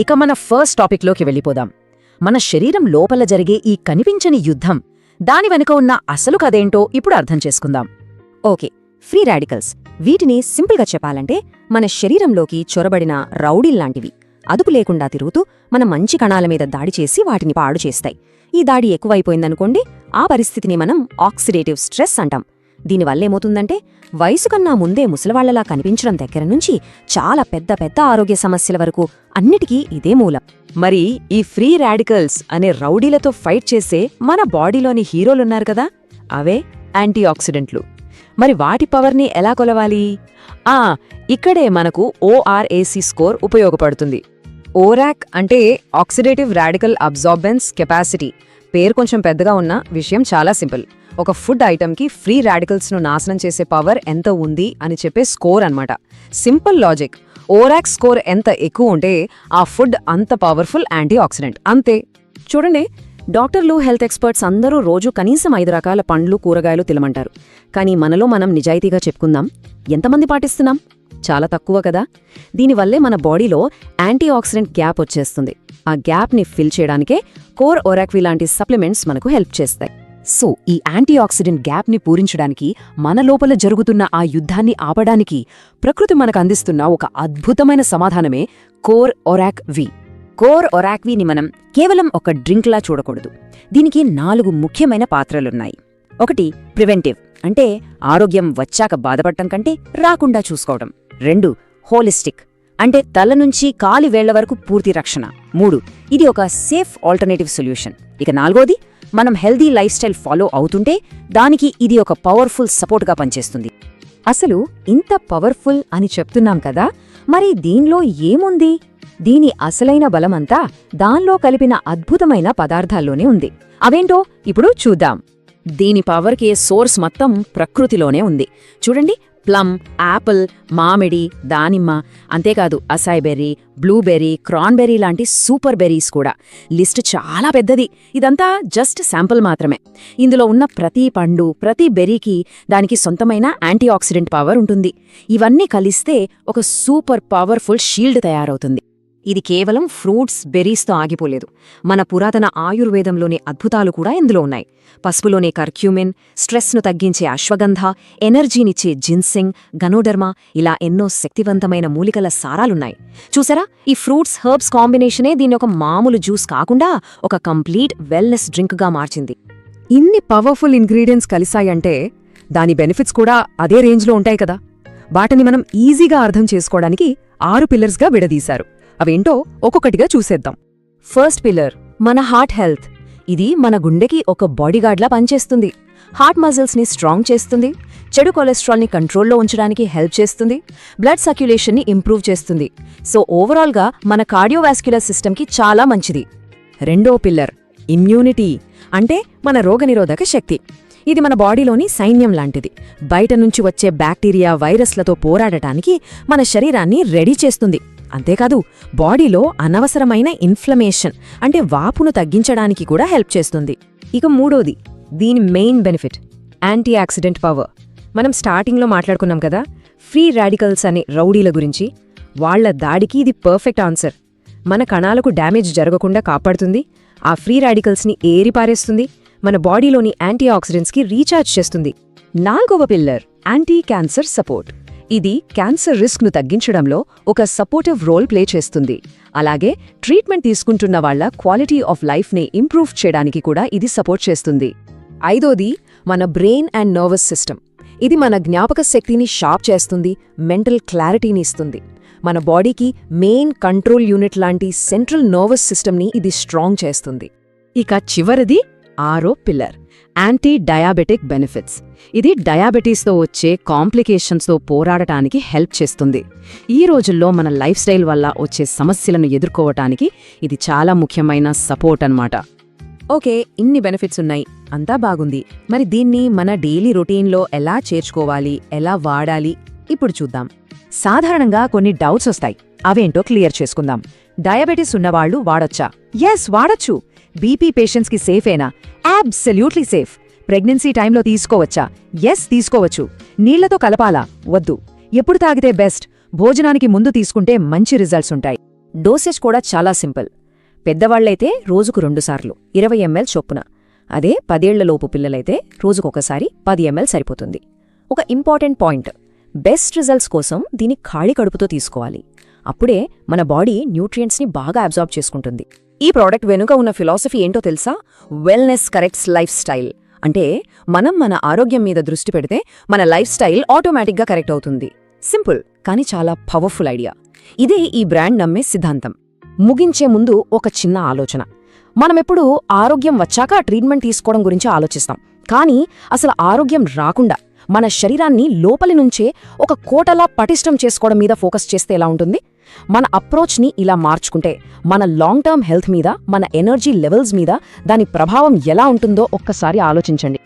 ఇక మన ఫస్ట్ టాపిక్లోకి వెళ్ళిపోదాం. మన శరీరం లోపల జరిగే ఈ కనిపించని యుద్ధం, దాని వెనుక ఉన్న అసలు కథేంటో ఇప్పుడు అర్థం చేసుకుందాం. Okay, free radicals. వీటిని సింపుల్గా చెప్పాలంటే మన శరీరంలోకి చొరబడిన రౌడీల్లాంటివి. అదుపు లేకుండా తిరుగుతూ మన మంచి కణాల మీద దాడి చేసి వాటిని పాడు చేస్తాయి. ఈ దాడి ఎక్కువైపోయిందనుకోండి, ఆ పరిస్థితిని మనం ఆక్సిడేటివ్ స్ట్రెస్ అంటాం. దీనివల్లేమవుతుందంటే వయసు కన్నా ముందే ముసలివాళ్లలా కనిపించడం దగ్గర నుంచి చాలా పెద్ద పెద్ద ఆరోగ్య సమస్యల వరకు అన్నిటికీ ఇదే మూలం. మరి ఈ ఫ్రీ రాడికల్స్ అనే రౌడీలతో ఫైట్ చేసే మన బాడీలోని హీరోలున్నారు కదా, అవే యాంటీ ఆక్సిడెంట్లు. మరి వాటి పవర్ని ఎలా కొలవాలి? ఇక్కడే మనకు ORAC స్కోర్ ఉపయోగపడుతుంది. ఓరాక్ అంటే ఆక్సిడేటివ్ రాడికల్ అబ్జార్బెన్స్ కెపాసిటీ. పేరు కొంచెం పెద్దగా ఉన్న విషయం చాలా సింపుల్. ఒక ఫుడ్ ఐటమ్కి ఫ్రీ రాడికల్స్ను నాశనం చేసే పవర్ ఎంత ఉంది అని చెప్పే స్కోర్ అన్నమాట. Simple logic. ఓరాక్ స్కోర్ ఎంత ఎక్కువ ఉంటే ఆ ఫుడ్ అంత పవర్ఫుల్ యాంటీ ఆక్సిడెంట్, అంతే. చూడండి, డాక్టర్లు, హెల్త్ ఎక్స్పర్ట్స్ అందరూ రోజు కనీసం 5 రకాల పండ్లు, కూరగాయలు తినమంటారు. కానీ మనలో మనం నిజాయితీగా చెప్పుకుందాం, ఎంతమంది పాటిస్తున్నాం? చాలా తక్కువ కదా. దీనివల్లే మన బాడీలో యాంటీ ఆక్సిడెంట్ గ్యాప్ వచ్చేస్తుంది. ఆ గ్యాప్ని ఫిల్ చేయడానికే కోర్ ఒరాక్వి లాంటి సప్లిమెంట్స్ మనకు హెల్ప్ చేస్తాయి. సో ఈ యాంటీ ఆక్సిడెంట్ గ్యాప్ని పూరించడానికి, మన లోపల జరుగుతున్న ఆ యుద్ధాన్ని ఆపడానికి ప్రకృతి మనకు అందిస్తున్న ఒక అద్భుతమైన సమాధానమే కోర్ ఒరాక్వి. కోర్ ఒరాక్విని మనం కేవలం ఒక డ్రింక్లా చూడకూడదు. దీనికి 4 ముఖ్యమైన పాత్రలున్నాయి. 1, ప్రివెంటివ్, అంటే ఆరోగ్యం వచ్చాక బాధపడటం కంటే రాకుండా చూసుకోవడం. 2, హోలిస్టిక్, అంటే తల నుంచి కాలి వేళ్ల వరకు పూర్తి రక్షణ. 3, ఇది ఒక సేఫ్ ఆల్టర్నేటివ్ సొల్యూషన్. ఇక 4వది, మనం హెల్దీ లైఫ్ స్టైల్ ఫాలో అవుతుంటే దానికి ఇది ఒక పవర్ఫుల్ సపోర్ట్గా పనిచేస్తుంది. అసలు ఇంత పవర్ఫుల్ అని చెప్తున్నాం కదా, మరి దీనిలో ఏముంది? దీని అసలైన బలమంతా దానిలో కలిపిన అద్భుతమైన పదార్థాల్లోనే ఉంది. అవేంటో ఇప్పుడు చూద్దాం. దీని పవర్కి సోర్స్ మొత్తం ప్రకృతిలోనే ఉంది. చూడండి, ప్లమ్, యాపిల్, మామిడి, దానిమ్మ, అంతేకాదు అసాయ్ బెర్రీ, బ్లూబెర్రీ, క్రాన్బెర్రీ లాంటి సూపర్ బెర్రీస్ కూడా. లిస్ట్ చాలా పెద్దది. ఇదంతా జస్ట్ శాంపుల్ మాత్రమే. ఇందులో ఉన్న ప్రతి పండు, ప్రతి బెర్రీకి దానికి సొంతమైన యాంటీ ఆక్సిడెంట్ పవర్ ఉంటుంది. ఇవన్నీ కలిస్తే ఒక సూపర్ పవర్ఫుల్ షీల్డ్ తయారవుతుంది. ఇది కేవలం ఫ్రూట్స్, బెర్రీస్తో ఆగిపోలేదు. మన పురాతన ఆయుర్వేదంలోని అద్భుతాలు కూడా ఇందులో ఉన్నాయి. పసుపులోనే కర్క్యూమిన్, స్ట్రెస్ను తగ్గించే అశ్వగంధ, ఎనర్జీనిచ్చే జిన్సింగ్, గనోడర్మా, ఇలా ఎన్నో శక్తివంతమైన మూలికల సారాలున్నాయి. చూసారా, ఈ ఫ్రూట్స్, హెర్బ్స్ కాంబినేషనే దీన్ని ఒక మామూలు జ్యూస్ కాకుండా ఒక కంప్లీట్ వెల్నెస్ డ్రింక్గా మార్చింది. ఇన్ని పవర్ఫుల్ ఇంగ్రీడియంట్స్ కలిసాయంటే దాని బెనిఫిట్స్ కూడా అదే రేంజ్లో ఉంటాయి కదా. వాటిని మనం ఈజీగా అర్థం చేసుకోవడానికి 6 పిల్లర్స్గా విడదీశారు. అవేంటో ఒక్కొక్కటిగా చూసేద్దాం. ఫస్ట్ పిల్లర్, మన హార్ట్ హెల్త్. ఇది మన గుండెకి ఒక బాడీగార్డ్లా పనిచేస్తుంది. హార్ట్ మజిల్స్ని స్ట్రాంగ్ చేస్తుంది, చెడు కొలెస్ట్రాల్ని కంట్రోల్లో ఉంచడానికి హెల్ప్ చేస్తుంది, బ్లడ్ సర్క్యులేషన్ని ఇంప్రూవ్ చేస్తుంది. సో ఓవరాల్గా మన కార్డియోవాస్క్యులర్ సిస్టమ్కి చాలా మంచిది. రెండో పిల్లర్, ఇమ్యూనిటీ, అంటే మన రోగనిరోధక శక్తి. ఇది మన బాడీలోని సైన్యం లాంటిది. బయట నుంచి వచ్చే బ్యాక్టీరియా, వైరస్లతో పోరాడటానికి మన శరీరాన్ని రెడీ చేస్తుంది. అంతేకాదు, బాడీలో అనవసరమైన ఇన్ఫ్లమేషన్, అంటే వాపును తగ్గించడానికి కూడా హెల్ప్ చేస్తుంది. ఇక మూడోది, దీని main benefit, anti oxidant power. మనం స్టార్టింగ్లో మాట్లాడుకున్నాం కదా ఫ్రీ రాడికల్స్ అనే రౌడీల గురించి. వాళ్ల దాడికి ఇది పర్ఫెక్ట్ ఆన్సర్. మన కణాలకు డ్యామేజ్ జరగకుండా కాపాడుతుంది, ఆ ఫ్రీ రాడికల్స్ని ఏరిపారేస్తుంది, మన బాడీలోని యాంటీ ఆక్సిడెంట్స్కి రీఛార్జ్ చేస్తుంది. 4వ పిల్లర్, యాంటీ క్యాన్సర్ సపోర్ట్. ఇది క్యాన్సర్ రిస్క్ను తగ్గించడంలో ఒక సపోర్టివ్ రోల్ ప్లే చేస్తుంది. అలాగే ట్రీట్మెంట్ తీసుకుంటున్న వాళ్ల క్వాలిటీ ఆఫ్ లైఫ్ని ఇంప్రూవ్ చేయడానికి కూడా ఇది సపోర్ట్ చేస్తుంది. 5వది, మన బ్రెయిన్ అండ్ నర్వస్ సిస్టమ్. ఇది మన జ్ఞాపక శక్తిని షార్ప్ చేస్తుంది, మెంటల్ క్లారిటీని ఇస్తుంది. మన బాడీకి మెయిన్ కంట్రోల్ యూనిట్ లాంటి సెంట్రల్ నర్వస్ సిస్టమ్ని ఇది స్ట్రాంగ్ చేస్తుంది. ఇక చివరిది, 6వ పిల్లర్, యాంటీ డయాబెటిక్ బెనిఫిట్స్. ఇది డయాబెటీస్తో వచ్చే కాంప్లికేషన్స్తో పోరాడటానికి హెల్ప్ చేస్తుంది. ఈ రోజుల్లో మన లైఫ్ స్టైల్ వల్ల వచ్చే సమస్యలను ఎదుర్కోవటానికి ఇది చాలా ముఖ్యమైన సపోర్ట్ అన్నమాట. ఓకే, ఇన్ని బెనిఫిట్స్ ఉన్నాయి, అంతా బాగుంది. మరి దీన్ని మన డైలీ రొటీన్లో ఎలా చేర్చుకోవాలి, ఎలా వాడాలి, ఇప్పుడు చూద్దాం. సాధారణంగా కొన్ని డౌట్స్ వస్తాయి. అవేంటో క్లియర్ చేసుకుందాం. డయాబెటీస్ ఉన్నవాళ్లు వాడొచ్చా? ఎస్, వాడొచ్చు. బీపీ పేషెంట్స్కి సేఫేనా? Absolutely safe. ప్రెగ్నెన్సీ టైంలో తీసుకోవచ్చా? ఎస్, తీసుకోవచ్చు. నీళ్లతో కలపాలా? వద్దు. ఎప్పుడు తాగితే బెస్ట్? భోజనానికి ముందు తీసుకుంటే మంచి రిజల్ట్స్ ఉంటాయి. డోసేజ్ కూడా చాలా సింపుల్. పెద్దవాళ్లైతే రోజుకు 2 సార్లు 20 ml చొప్పున. అదే 10 ఏళ్లలోపు పిల్లలైతే రోజుకొకసారి 10 ml సరిపోతుంది. ఒక ఇంపార్టెంట్ పాయింట్, బెస్ట్ రిజల్ట్స్ కోసం దీన్ని ఖాళీ కడుపుతో తీసుకోవాలి. అప్పుడే మన బాడీ న్యూట్రియంట్స్ని బాగా అబ్జార్బ్ చేసుకుంటుంది. ఈ ప్రోడక్ట్ వెనుక ఉన్న ఫిలాసఫీ ఏంటో తెలుసా? Wellness corrects life style. అంటే మనం మన ఆరోగ్యం మీద దృష్టి పెడితే మన లైఫ్ స్టైల్ ఆటోమేటిక్గా కరెక్ట్ అవుతుంది. సింపుల్ కానీ చాలా పవర్ఫుల్ ఐడియా. ఇదే ఈ బ్రాండ్ నమ్మే సిద్ధాంతం. ముగించే ముందు ఒక చిన్న ఆలోచన. మనమెప్పుడు ఆరోగ్యం వచ్చాక ట్రీట్మెంట్ తీసుకోవడం గురించి ఆలోచిస్తాం. కానీ అసలు ఆరోగ్యం రాకుండా మన శరీరాన్ని లోపలి నుంచే ఒక కోటలా పటిష్టం చేసుకోవడం మీద ఫోకస్ చేస్తే ఎలా ఉంటుంది? మన అప్రోచ్ని ఇలా మార్చుకుంటే మన లాంగ్ టర్మ్ హెల్త్ మీద, మన ఎనర్జీ లెవెల్స్ మీద దాని ప్రభావం ఎలా ఉంటుందో ఒక్కసారి ఆలోచించండి.